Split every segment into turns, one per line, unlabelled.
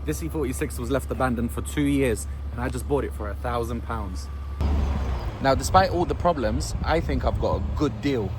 This E46 was left abandoned for 2 years and I just bought it for £1,000. Now, despite all the problems, I think I've got a good deal.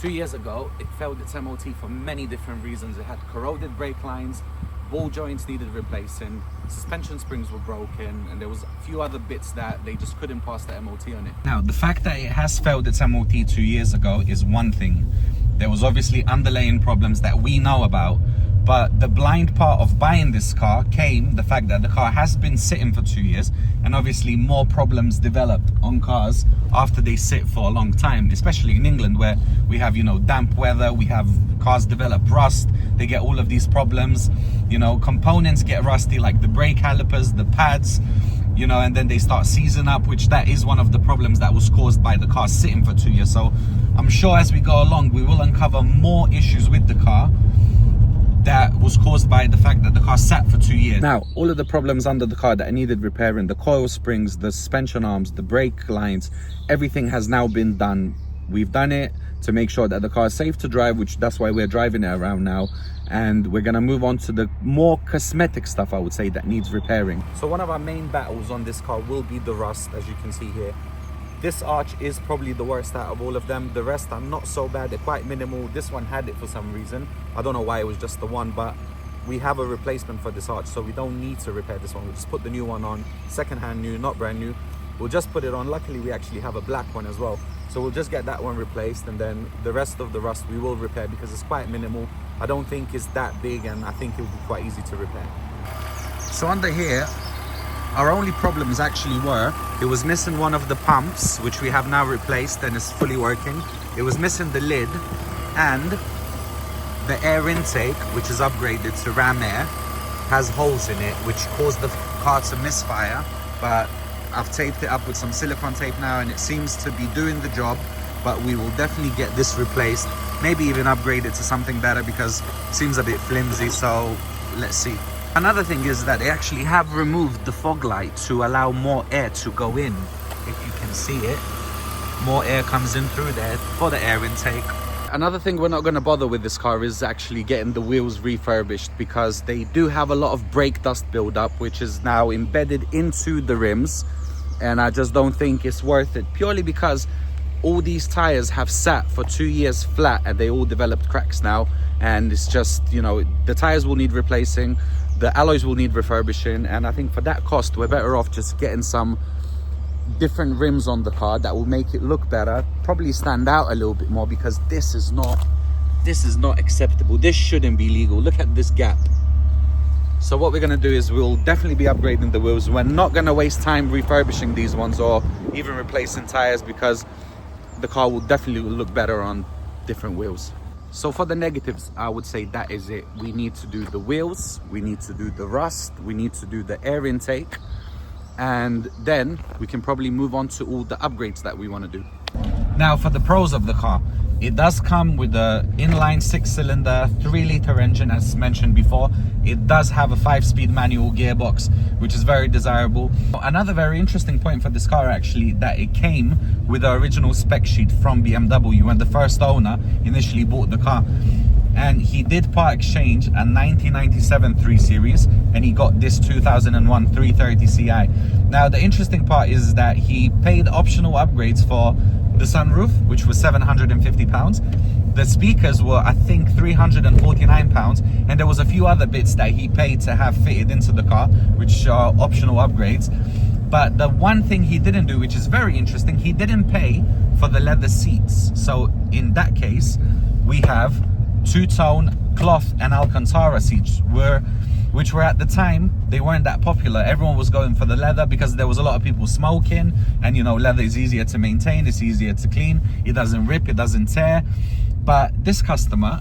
Years ago, it failed its MOT for many different reasons. It had corroded brake lines, ball joints needed replacing, suspension springs were broken, and there was a few other bits that they just couldn't pass the MOT on it. Now, the fact that it has failed its MOT 2 years ago is one thing. There was obviously underlying problems that we know about, but the blind part of buying this car came the fact that the car has been sitting for 2 years, and obviously more problems developed on cars after they sit for a long time, especially in England where we have, you know, damp weather, we have cars develop rust, they get all of these problems, you know, components get rusty like the brake calipers, the pads, you know, and then they start seizing up, which that is one of the problems that was caused by the car sitting for 2 years. So I'm sure as we go along we will uncover more issues with the car that was caused by the fact that the car sat for 2 years. Now, all of the problems under the car that needed repairing, the coil springs, the suspension arms, the brake lines, everything has now been done. We've done it to make sure that the car is safe to drive, which that's why we're driving it around now. And we're gonna move on to the more cosmetic stuff, I would say, that needs repairing. So one of our main battles on this car will be the rust, as you can see here. This arch is probably the worst out of all of them. The rest are not so bad, they're quite minimal. This one had it for some reason. I don't know why it was just the one, but we have a replacement for this arch, so we don't need to repair this one. We'll just put the new one on, second-hand new, not brand new. We'll just put it on. Luckily, we actually have a black one as well. So we'll just get that one replaced, and then the rest of the rust we will repair because it's quite minimal. I don't think it's that big, and I think it will be quite easy to repair. So under here, our only problems actually were, it was missing one of the pumps, which we have now replaced and is fully working. It was missing the lid, and the air intake, which is upgraded to ram air, has holes in it, which caused the car to misfire. But I've taped it up with some silicone tape now, and it seems to be doing the job. But we will definitely get this replaced, maybe even upgrade it to something better because it seems a bit flimsy, so let's see. Another thing is that they actually have removed the fog light to allow more air to go in. If you can see it, more air comes in through there for the air intake. Another thing we're not going to bother with this car is actually getting the wheels refurbished, because they do have a lot of brake dust buildup, which is now embedded into the rims, and I just don't think it's worth it, purely because all these tires have sat for 2 years flat and they all developed cracks now, and it's just, you know, the tires will need replacing, the alloys will need refurbishing, and I think for that cost we're better off just getting some different rims on the car that will make it look better, probably stand out a little bit more, because this is not acceptable. This shouldn't be legal. Look at this gap. So what we're going to do is we'll definitely be upgrading the wheels. We're not going to waste time refurbishing these ones or even replacing tires, because the car will definitely look better on different wheels. So for the negatives, I would say that is it. We need to do the wheels, we need to do the rust, we need to do the air intake, and then we can probably move on to all the upgrades that we want to do. Now for the pros of the car, it does come with a inline 6-cylinder 3-liter engine, as mentioned before. It does have a 5-speed manual gearbox, which is very desirable. Another very interesting point for this car actually, that it came with the original spec sheet from BMW when the first owner initially bought the car. And he did part exchange a 1997 3 Series, and he got this 2001 330 Ci. Now the interesting part is that he paid optional upgrades for the sunroof, which was £750. The speakers were, I think, £349, and there was a few other bits that he paid to have fitted into the car, which are optional upgrades. But the one thing he didn't do, which is very interesting, he didn't pay for the leather seats. So in that case, we have two-tone cloth and Alcantara seats, which were at the time, they weren't that popular. Everyone was going for the leather because there was a lot of people smoking, and you know, leather is easier to maintain, it's easier to clean, it doesn't rip, it doesn't tear. But this customer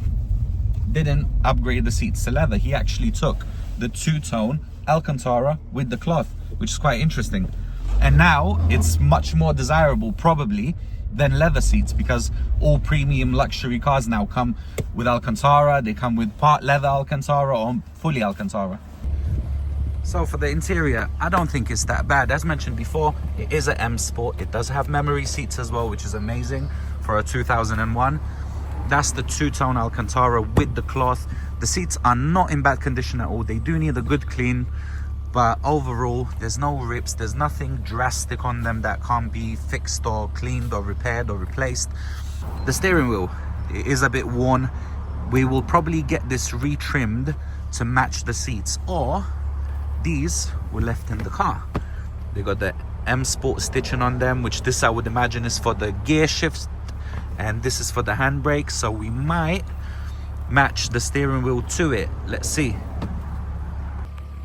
didn't upgrade the seats to leather. He actually took the two-tone Alcantara with the cloth, which is quite interesting. And now it's much more desirable probably than leather seats, because all premium luxury cars now come with Alcantara. They come with part leather Alcantara or fully Alcantara. So for the interior, I don't think it's that bad. As mentioned before, it is an M Sport. It does have memory seats as well, which is amazing for a 2001. That's the two-tone Alcantara with the cloth. The seats are not in bad condition at all. They do need a good clean, but overall there's no rips, there's nothing drastic on them that can't be fixed or cleaned or repaired or replaced. The steering wheel is a bit worn. We will probably get this retrimmed to match the seats, or these were left in the car. They got the M Sport stitching on them, which this I would imagine is for the gear shifts, and this is for the handbrake, so we might match the steering wheel to it. Let's see.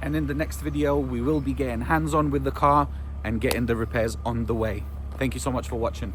And in the next video we will be getting hands-on with the car and getting the repairs on the way. Thank you so much for watching.